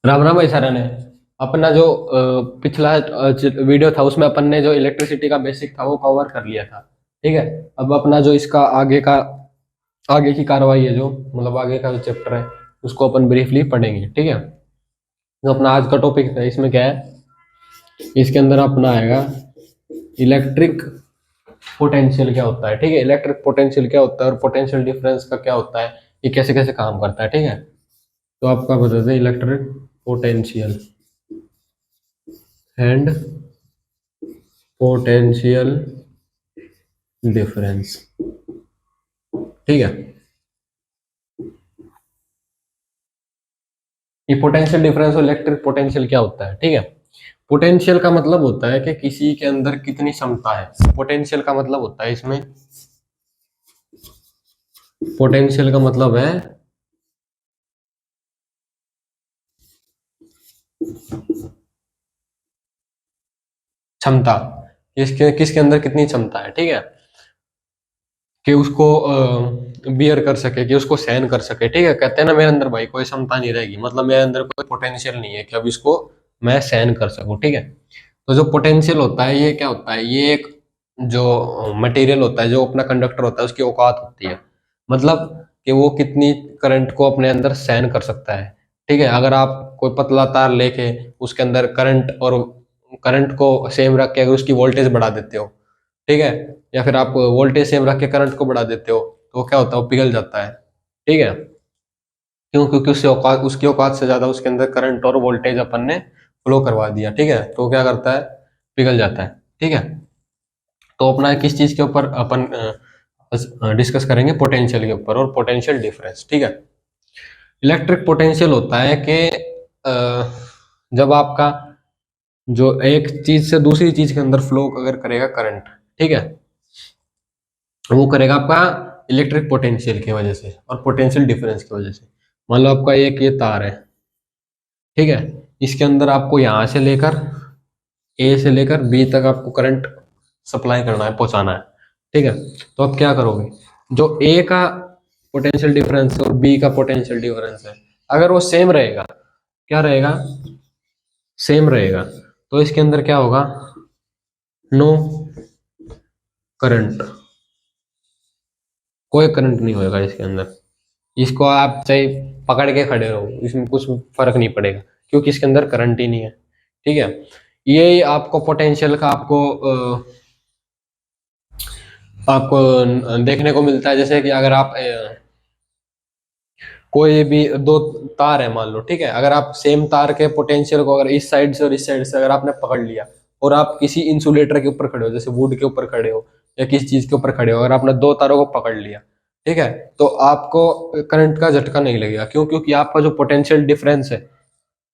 राम राम भाई सारा ने अपना जो पिछला वीडियो था उसमें अपन ने जो इलेक्ट्रिसिटी का बेसिक था वो कवर कर लिया था। ठीक है। अब अपना जो इसका आगे की कार्रवाई है, जो मतलब आगे का जो चैप्टर है उसको अपन ब्रीफली पढ़ेंगे। ठीक है। जो अपना आज का टॉपिक था इसमें क्या है, इसके अंदर अपना आएगा इलेक्ट्रिक पोटेंशियल क्या होता है। ठीक है, इलेक्ट्रिक पोटेंशियल क्या होता है और पोटेंशियल डिफरेंस का क्या होता है, ये कैसे कैसे काम करता है। ठीक है, तो आपका बताते हैं electric potential and potential difference. ठीक है, ये पोटेंशियल डिफरेंस और इलेक्ट्रिक पोटेंशियल क्या होता है। ठीक है, पोटेंशियल का मतलब होता है कि किसी के अंदर कितनी क्षमता है। पोटेंशियल का मतलब होता है इसमें, पोटेंशियल का मतलब है क्षमता, किसके किसके अंदर कितनी क्षमता है। ठीक है, कि उसको बियर कर सके, कि उसको सहन कर सके। ठीक है, कहते हैं ना मेरे अंदर भाई कोई क्षमता नहीं रहेगी, मतलब मेरे अंदर कोई पोटेंशियल नहीं है कि अब इसको मैं सहन कर सकूं। ठीक है, तो जो पोटेंशियल होता है ये क्या होता है, ये एक जो मटेरियल होता है, जो अपना कंडक्टर होता है, उसकी औकात होती है। मतलब कि वो कितनी करंट को अपने अंदर सहन कर सकता है। ठीक है, अगर आप कोई पतला तार लेके उसके अंदर करंट को सेम रख के अगर उसकी वोल्टेज बढ़ा देते हो, ठीक है, या फिर आप वोल्टेज सेम रख के करंट को बढ़ा देते हो, तो वो क्या होता है, वो पिघल जाता है। ठीक है, क्यों? क्योंकि उसकी औकात से ज्यादा उसके अंदर करंट और वोल्टेज अपन ने फ्लो करवा दिया। ठीक है, तो वो क्या करता है, पिघल जाता है। ठीक है, तो अपना किस चीज के ऊपर अपन डिस्कस करेंगे, पोटेंशियल के ऊपर और पोटेंशियल डिफरेंस। ठीक है, इलेक्ट्रिक पोटेंशियल होता है कि जब आपका जो एक चीज से दूसरी चीज के अंदर फ्लो अगर करेगा करंट, ठीक है, वो करेगा आपका इलेक्ट्रिक पोटेंशियल की वजह से और पोटेंशियल डिफरेंस की वजह से। मान लो आपका एक ये तार है, ठीक है, इसके अंदर आपको यहां से लेकर ए से लेकर बी तक आपको करंट सप्लाई करना है, पहुंचाना है। ठीक है, तो आप क्या करोगे, जो ए का पोटेंशियल डिफरेंस और बी का पोटेंशियल डिफरेंस है, अगर वो सेम रहेगा, क्या रहेगा, सेम रहेगा, तो इसके अंदर क्या होगा, नो करंट, कोई करंट नहीं होगा इसके अंदर। इसको आप चाहे पकड़ के खड़े रहो, इसमें कुछ फर्क नहीं पड़ेगा, क्योंकि इसके अंदर करंट ही नहीं है। ठीक है, ये आपको पोटेंशियल का आपको देखने को मिलता है, जैसे कि अगर आप कोई भी दो तार है मान लो, ठीक है, अगर आप सेम तार के पोटेंशियल को अगर इस साइड से और इस साइड से अगर आपने पकड़ लिया और आप किसी इंसुलेटर के ऊपर खड़े हो, जैसे वुड के ऊपर खड़े हो या किसी चीज के ऊपर खड़े हो, अगर आपने दो तारों को पकड़ लिया, ठीक है, तो आपको करंट का झटका नहीं लगेगा। क्यों? क्योंकि आपका जो पोटेंशियल डिफरेंस है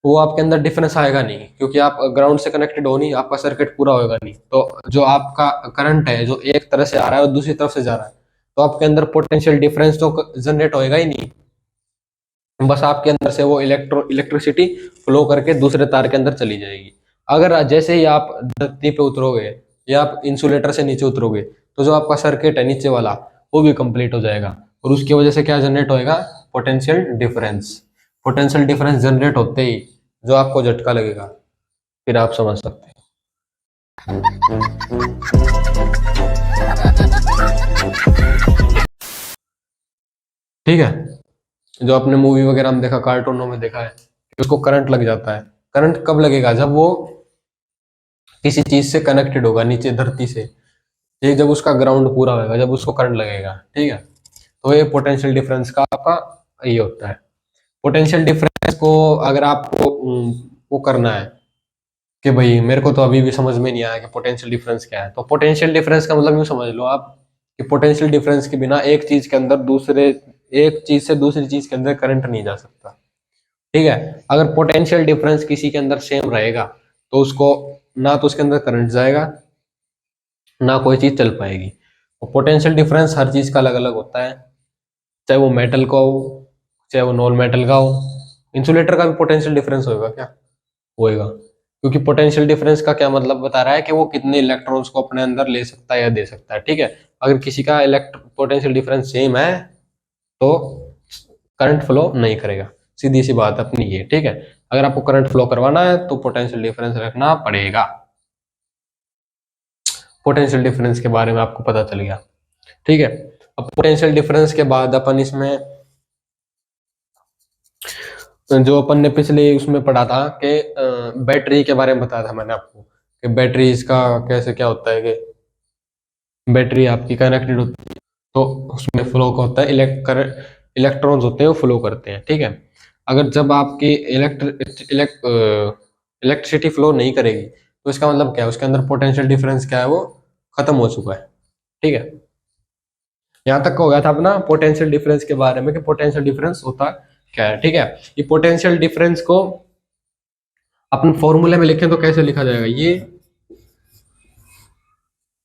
वो आपके अंदर डिफरेंस आएगा नहीं, क्योंकि आप ग्राउंड से कनेक्टेड हो नहीं, आपका सर्किट पूरा होगा नहीं। तो जो आपका करंट है जो एक तरफ से आ रहा है और दूसरी तरफ से जा रहा है, तो आपके अंदर पोटेंशियल डिफरेंस तो जनरेट होएगा ही नहीं, बस आपके अंदर से वो इलेक्ट्रिसिटी फ्लो करके दूसरे तार के अंदर चली जाएगी। अगर जैसे ही आप धरती पे उतरोगे या आप इंसुलेटर से नीचे उतरोगे, तो जो आपका सर्किट है नीचे वाला वो भी कंप्लीट हो जाएगा, और उसकी वजह से क्या जनरेट होएगा, potential difference. Potential difference generate होते ही जो आपको झटका लगेगा, फिर आप समझ सकते हैं। ठीक है, जो आपने मूवी वगैरह में देखा, कार्टूनों में देखा है कि उसको करंट लग जाता है। करंट कब लगेगा, जब वो किसी चीज से कनेक्टेड होगा नीचे धरती से, ये जब उसका ग्राउंड पूरा होगा जब उसको करंट लगेगा। ठीक है, तो ये पोटेंशियल डिफरेंस का आपका ये होता है। पोटेंशियल डिफरेंस को अगर आपको वो करना है कि भाई मेरे को तो अभी भी समझ में नहीं आया कि पोटेंशियल डिफरेंस क्या है, तो पोटेंशियल डिफरेंस का मतलब यूँ समझ लो आप कि पोटेंशियल डिफरेंस के बिना एक चीज के अंदर एक चीज से दूसरी चीज के अंदर करंट नहीं जा सकता। ठीक है, अगर पोटेंशियल डिफरेंस किसी के अंदर सेम रहेगा तो उसको ना तो उसके अंदर करंट जाएगा ना कोई चीज चल पाएगी। और पोटेंशियल डिफरेंस हर चीज का अलग अलग होता है, चाहे वो मेटल का हो चाहे वो नॉन मेटल का हो। इंसुलेटर का भी पोटेंशियल डिफरेंस होगा क्या? होएगा, क्योंकि पोटेंशियल डिफरेंस का क्या मतलब बता रहा है कि वो कितने इलेक्ट्रॉन्स को अपने अंदर ले सकता है या दे सकता है। ठीक है, अगर किसी का पोटेंशियल डिफरेंस सेम है तो करंट फ्लो नहीं करेगा, सीधी सी बात अपनी ये। ठीक है, अगर आपको करंट फ्लो करवाना है तो पोटेंशियल डिफरेंस रखना पड़ेगा। पोटेंशियल डिफरेंस के बारे में आपको पता चल गया, ठीक है। अब पोटेंशियल डिफरेंस के बाद अपन इसमें जो अपन ने पिछले उसमें पढ़ा था कि बैटरी के बारे में बताया था मैंने आपको कि बैटरी इसका कैसे क्या होता है कि बैटरी आपकी कनेक्टेड होती है तो उसमें फ्लो का होता है इलेक्ट्रॉन्स होते हैं वो फ्लो करते हैं, ठीक है। अगर जब आपकी इलेक्ट्रिसिटी फ्लो नहीं करेगी तो इसका मतलब क्या है, उसके अंदर पोटेंशियल डिफरेंस क्या है वो खत्म हो चुका है, ठीक है। यहाँ तक हो गया था अपना पोटेंशियल डिफरेंस के बारे में कि पोटेंशियल डिफरेंस होता क्या है, ठीक है। ये पोटेंशियल डिफरेंस को अपन फॉर्मूले में लिखें तो कैसे लिखा जाएगा, ये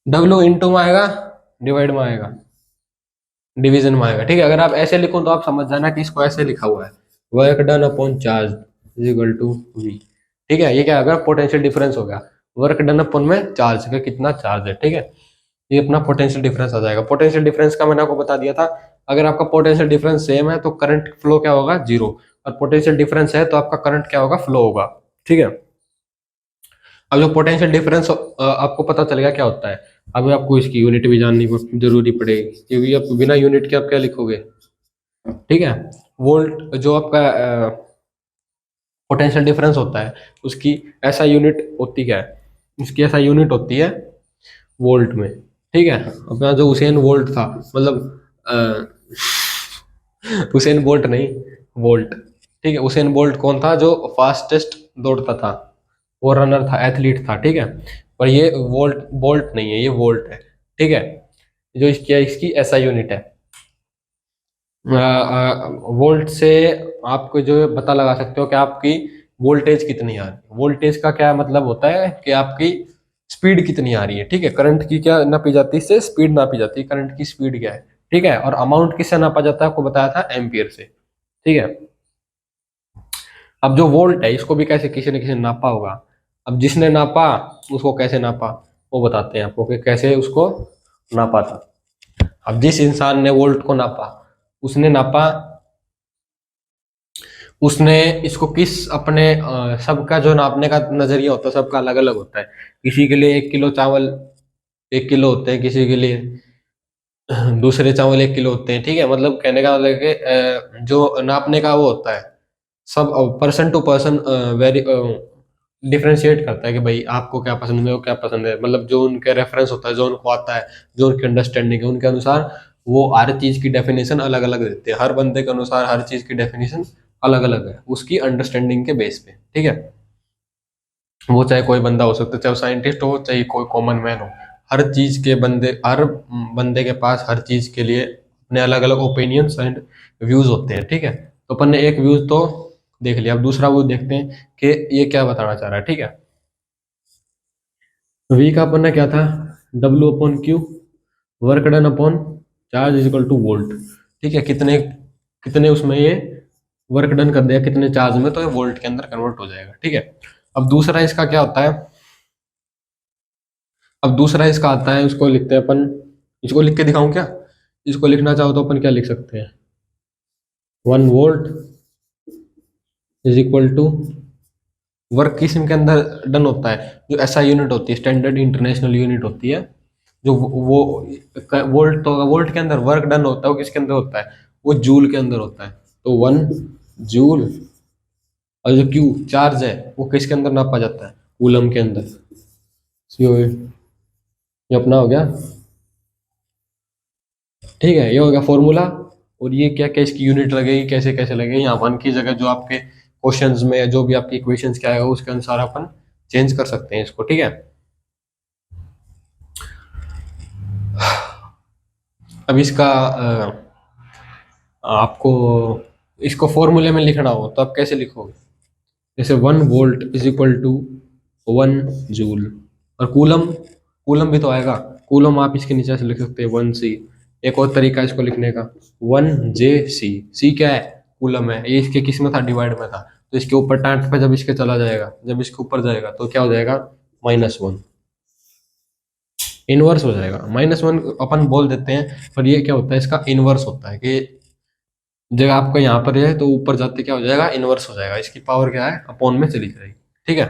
W इंटू में आएगा, डिवाइड में आएगा, डिवीजन में आएगा, ठीक है। अगर आप ऐसे लिखो तो आप समझ जाना कि इसको ऐसे लिखा हुआ है, work done upon charge is equal to V, ठीक है। ये क्या होगा, पोटेंशियल डिफरेंस हो गया, वर्क डन अपॉन में चार्ज का कितना चार्ज है, ठीक है। ये अपना पोटेंशियल डिफरेंस आ जाएगा। पोटेंशियल डिफरेंस का मैंने आपको बता दिया था, अगर आपका पोटेंशियल डिफरेंस सेम है तो करंट फ्लो क्या होगा, जीरो, और पोटेंशियल डिफरेंस है तो आपका करंट क्या होगा, फ्लो होगा, ठीक है। अब जो पोटेंशियल डिफरेंस आपको पता चल गया क्या होता है, अब आपको इसकी यूनिट भी जाननी जरूरी पड़ेगी, क्योंकि आप बिना यूनिट के आप क्या लिखोगे, ठीक है। वोल्ट जो आपका पोटेंशियल डिफरेंस होता है उसकी ऐसा यूनिट होती क्या है, उसकी ऐसा यूनिट होती है वोल्ट में, ठीक है। अपना जो हुसैन वोल्ट था, मतलब हुसैन बोल्ट नहीं, वोल्ट, ठीक है। हुसैन बोल्ट कौन था, जो फास्टेस्ट दौड़ता था, वो रनर था, एथलीट था, ठीक है। पर ये वोल्ट बोल्ट नहीं है, ये वोल्ट है, ठीक है। जो इसकी इसकी ऐसा यूनिट है, वोल्ट से आपको जो पता लगा सकते हो कि आपकी वोल्टेज कितनी आ रही है। वोल्टेज का क्या मतलब होता है कि आपकी स्पीड कितनी आ रही है, ठीक है। करंट की क्या नापी जाती है, इससे स्पीड नापी जाती है, करंट की स्पीड क्या है, ठीक है। और अमाउंट किससे नापा जाता है, आपको बताया था एम्पियर से, ठीक है। अब जो वोल्ट है इसको भी कैसे किसी न किसी ने नापा होगा, अब जिसने नापा उसको कैसे नापा वो बताते हैं आपको कि कैसे उसको नापा था। अब जिस इंसान ने वोल्ट को नापा, उसने नापा, उसने इसको किस अपने सबका जो नापने का नजरिया होता है सबका अलग अलग होता है। किसी के लिए 1 किलो चावल 1 किलो होते हैं, किसी के लिए दूसरे चावल 1 किलो होते हैं, ठीक है। मतलब कहने का मतलब है कि जो नापने का वो होता है, सब person to person very differentiate करता है कि भाई आपको क्या पसंद है, मेरे को क्या पसंद है, मतलब जो उनके रेफरेंस होता है, जो उनको आता है, जो उनकी अंडरस्टैंडिंग है, उनके अनुसार वो हर चीज की डेफिनेशन अलग अलग देते हैं। हर बंदे के अनुसार हर चीज की डेफिनेशन अलग अलग है, उसकी अंडरस्टैंडिंग के बेस पे, ठीक है। वो चाहे कोई बंदा हो सकता है, चाहे वो साइंटिस्ट हो, चाहे कोई कॉमन मैन हो, हर बंदे के पास हर चीज के लिए अपने अलग अलग ओपिनियंस एंड व्यूज होते हैं, ठीक है। तो अपन ने एक व्यूज तो देख लिया, अब दूसरा व्यू देखते हैं कि ये क्या बताना चाह रहा है, ठीक है। वी का अपन ने क्या था, W upon Q, work done upon charge is equal two volt, ठीक है। कितने कितने उसमें ये वर्क डन कर दिया कितने चार्ज में, तो ये वोल्ट के अंदर कन्वर्ट हो जाएगा, ठीक है। अब दूसरा इसका क्या होता है, अब दूसरा इसका आता है, उसको लिखते हैं अपन, इसको लिख के दिखाऊं क्या, इसको लिखना चाहो तो अपन क्या लिख सकते हैं, 1 volt is equal to work किस के अंदर डन होता है, जो ऐसा यूनिट होती है, स्टैंडर्ड इंटरनेशनल यूनिट होती है, जो वो वोल्ट, तो वोल्ट के अंदर वर्क डन होता है वो किसके अंदर होता है, वो जूल के अंदर होता है, तो 1 जूल। और जो क्यू चार्ज है वो किसके अंदर नापा जाता है, कूलम के अंदर। So, ये अपना हो गया, ठीक है, ये हो गया फॉर्मूला। और ये क्या क्या इसकी यूनिट लगेगी, कैसे कैसे लगेगी, यहाँ वन की जगह जो आपके क्वेश्चंस में जो भी आपकी इक्वेशंस क्या आएगा उसके अनुसार अपन चेंज कर सकते हैं इसको, ठीक है। अब इसका आपको इसको फॉर्मूले में लिखना हो तो आप कैसे लिखोगे, जैसे 1 volt is equal to 1 joule, और कूलम, कूलम भी तो आएगा, कूलम आप इसके नीचे से लिख सकते हैं 1 सी। एक और तरीका है इसको लिखने का, 1 जे सी, सी क्या है, कूलम है, ये इसके किस में था, डिवाइड में था, तो इसके ऊपर टाट पे जब इसके चला जाएगा, जब इसके ऊपर जाएगा तो क्या हो जाएगा, -1, इनवर्स हो जाएगा। -1 अपन बोल देते हैं पर ये क्या होता है, इसका इनवर्स होता है कि जगह आपका यहाँ पर है तो ऊपर जाते क्या हो जाएगा, इनवर्स हो जाएगा, इसकी पावर क्या है, अपॉन में चली जाएगी। ठीक है,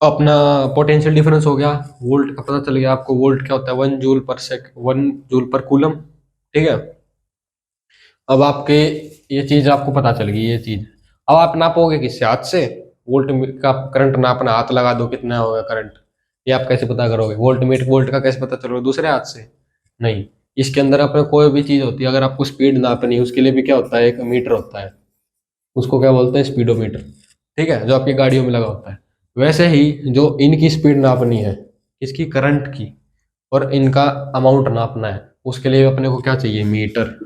अपना पोटेंशियल डिफरेंस हो गया, वोल्ट का पता चल गया आपको, वोल्ट क्या होता है, 1 जूल पर कूलम। ठीक है, अब आपके ये चीज आपको पता चल गई, ये चीज अब आप नापोगे किससे, हाथ से, वोल्ट का करंट नापना, हाथ लगा दो कितना होगा करंट, ये आप कैसे पता करोगे, वोल्ट का कैसे पता चलोगे, दूसरे हाथ से नहीं। इसके अंदर अपने कोई भी चीज होती है, अगर आपको स्पीड नापनी है उसके लिए भी क्या होता है, एक मीटर होता है, उसको क्या बोलते हैं, स्पीडोमीटर। ठीक है, जो आपकी गाड़ियों में लगा होता है। वैसे ही जो इनकी स्पीड नापनी है, इसकी करंट की, और इनका अमाउंट नापना है, उसके लिए अपने को क्या चाहिए, मीटर।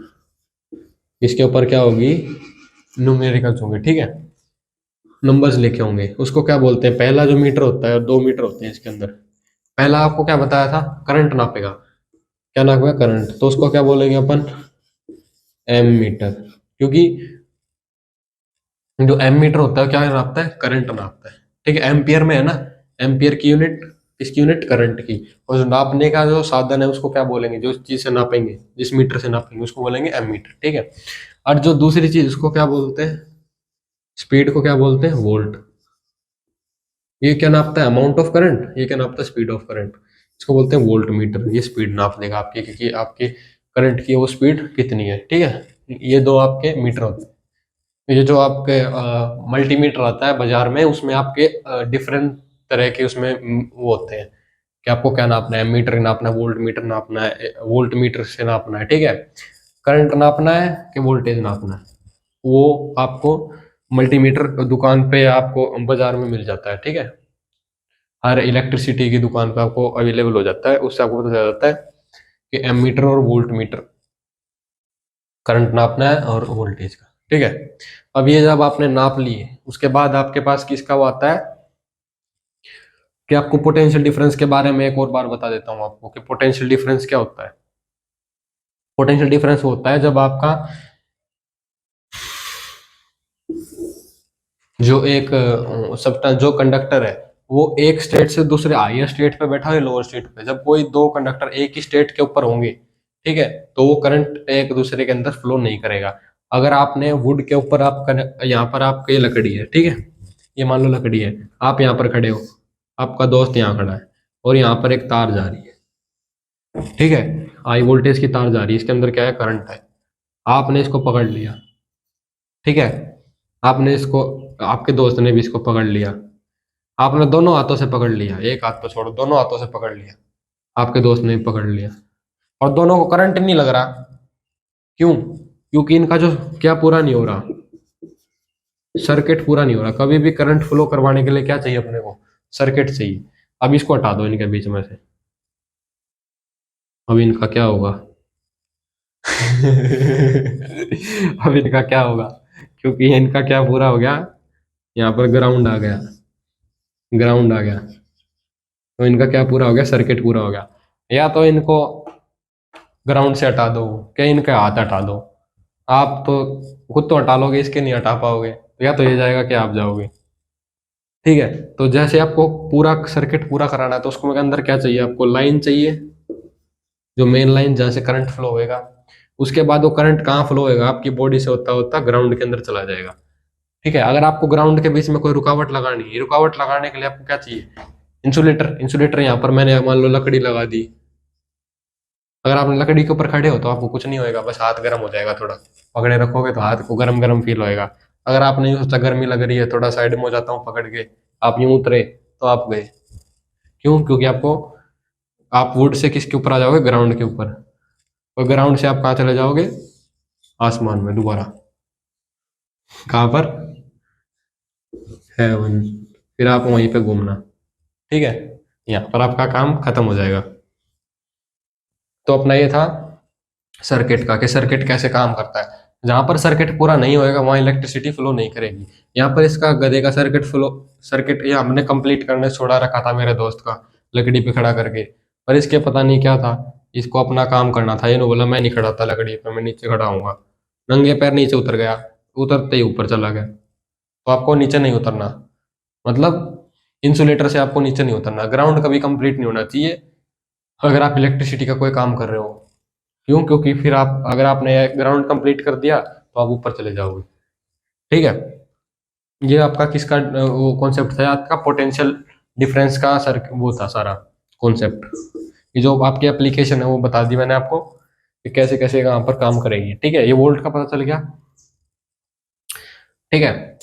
इसके ऊपर क्या होगी, न्यूमेरिकल्स होंगे। ठीक है, नंबर्स लिखे होंगे, उसको क्या बोलते हैं, पहला जो मीटर होता है और 2 मीटर होते हैं इसके अंदर। पहला आपको क्या बताया था, करंट नापेगा, क्या नापेगा, करंट, तो उसको क्या बोलेंगे अपन, एम मीटर। क्योंकि जो एम मीटर होता है क्या नापता है, करंट नापता है। ठीक है, एम्पियर में है ना, एम्पियर की यूनिट, इसकी यूनिट करंट की, और जो नापने का जो साधन है उसको क्या बोलेंगे, जो चीज से नापेंगे, जिस मीटर से नापेंगे उसको बोलेंगे एम मीटर। ठीक है, और जो दूसरी चीज उसको क्या बोलते हैं, स्पीड को क्या बोलते हैं, वोल्ट। ये क्या नापता है, अमाउंट ऑफ करंट, ये क्या नापता है, स्पीड ऑफ करंट। इसको बोलते हैं वोल्ट मीटर, ये स्पीड नाप देगा आपकी, क्योंकि आपके करंट की वो स्पीड कितनी है। ठीक है, ये दो आपके मीटर होते हैं। ये जो आपके मल्टीमीटर आता है बाजार में, उसमें आपके डिफरेंट तरह के उसमें वो होते हैं कि आपको क्या नापना है, मीटर नापना है, वोल्ट मीटर नापना है, वोल्ट मीटर से नापना है। ठीक है, करंट नापना है कि वोल्टेज नापना है, वो आपको मल्टीमीटर दुकान पे आपको बाजार में मिल जाता है। ठीक है, हर इलेक्ट्रिसिटी की दुकान पे आपको अवेलेबल हो जाता है, उससे आपको पता चल जाता है कि एम मीटर और वोल्ट मीटर, करंट नापना है और वोल्टेज का। ठीक है, अब ये जब आपने नाप लिए, उसके बाद आपके पास किसका वो आता है, कि आपको पोटेंशियल डिफरेंस के बारे में एक और बार बता देता हूँ आपको, कि पोटेंशियल डिफरेंस क्या होता है। पोटेंशियल डिफरेंस होता है जब आपका जो एक सब्सटेंस, जो कंडक्टर है, वो एक स्टेट से दूसरे हायर स्टेट पे बैठा है, लोअर स्टेट पे, जब कोई दो कंडक्टर एक ही स्टेट के ऊपर होंगे, ठीक है, तो वो करंट एक दूसरे के अंदर फ्लो नहीं करेगा। अगर आपने वुड के ऊपर, आप यहाँ पर आपकी लकड़ी है, ठीक है, ये मान लो लकड़ी है, आप यहाँ पर खड़े हो, आपका दोस्त यहाँ खड़ा है, और यहाँ पर एक तार जा रही है, ठीक है, हाई वोल्टेज की तार जा रही है, इसके अंदर क्या है, करंट है, आपने इसको पकड़ लिया। ठीक है, आपने इसको, आपके दोस्त ने भी इसको पकड़ लिया, आपने दोनों हाथों से पकड़ लिया, एक हाथ पे छोड़ो, दोनों हाथों से पकड़ लिया, आपके दोस्त ने भी पकड़ लिया, और दोनों को करंट नहीं लग रहा। क्यों, क्योंकि इनका जो क्या पूरा नहीं हो रहा, सर्किट पूरा नहीं हो रहा। कभी भी करंट फ्लो करवाने के लिए क्या चाहिए अपने को, सर्किट चाहिए। अब इसको हटा दो इनके बीच में से, अब इनका क्या होगा अब इनका क्या होगा, क्योंकि इनका क्या पूरा हो गया, यहाँ पर ग्राउंड आ गया, ग्राउंड आ गया, तो इनका क्या पूरा हो गया, सर्किट पूरा हो गया। या तो इनको ग्राउंड से हटा दो, क्या इनके हाथ हटा दो, आप तो खुद तो हटा लोगे, इसके नहीं हटा पाओगे, या तो ये जाएगा कि आप जाओगे। ठीक है, तो जैसे आपको पूरा सर्किट पूरा कराना है, तो उसको अंदर क्या चाहिए, आपको लाइन चाहिए, जो मेन लाइन जहाँ से करंट फ्लो होएगा। उसके बाद वो करंट कहाँ फ्लो होएगा, आपकी बॉडी से होता होता ग्राउंड के अंदर चला जाएगा। ठीक है, अगर आपको ग्राउंड के बीच में कोई रुकावट लगानी है, रुकावट लगाने के लिए आपको क्या चाहिए, इंसुलेटर। इंसुलेटर यहाँ पर मैंने मान लो लकड़ी लगा दी, अगर आप लकड़ी के ऊपर खड़े हो तो आपको कुछ नहीं होएगा, बस हाथ गर्म हो जाएगा, थोड़ा पकड़े रखोगे तो हाथ को गरम गरम फील होएगा। अगर आपने यूं सोचा गर्मी लग रही है, थोड़ा साइड में हो जाता हूँ पकड़ के, आप यूं उतरे तो आप गए। क्यों, क्योंकि आपको, आप वुड से किसके ऊपर आ जाओगे, ग्राउंड के ऊपर, और ग्राउंड से आप कहाँ चले जाओगे, आसमान में दोबारा, कहाँ पर, हेवन, फिर आप वहीं पे घूमना। ठीक है, यहाँ पर आपका काम खत्म हो जाएगा। तो अपना ये था सर्किट का, कि सर्किट कैसे काम करता है। जहां पर सर्किट पूरा नहीं होएगा वहां इलेक्ट्रिसिटी फ्लो नहीं करेगी। यहाँ पर इसका गधे का सर्किट फ्लो, सर्किट ये हमने कंप्लीट करने छोड़ा रखा था मेरे दोस्त का, लकड़ी पे खड़ा करके, पर इसके पता नहीं क्या था, इसको अपना काम करना था, ये ने बोला मैं नहीं खड़ा था लकड़ी पे, मैं नीचे खड़ा हूंगा, नंगे पैर नीचे उतर गया, उतरते ही ऊपर चला गया। तो आपको नीचे नहीं उतरना, मतलब इंसुलेटर से आपको नीचे नहीं उतरना, ग्राउंड कभी कंप्लीट नहीं होना चाहिए अगर आप इलेक्ट्रिसिटी का कोई काम कर रहे हो। क्यों? क्योंकि फिर आप, अगर आपने ग्राउंड कंप्लीट कर दिया तो आप ऊपर चले जाओगे। ठीक है, ये आपका किसका वो कॉन्सेप्ट था आपका, पोटेंशियल डिफरेंस का सर वो था सारा कॉन्सेप्ट। ये जो आपकी एप्लीकेशन है वो बता दी मैंने आपको कि कैसे कैसे यहाँ पर काम करेगी। ठीक है, ये वोल्ट का पता चल गया। ठीक है,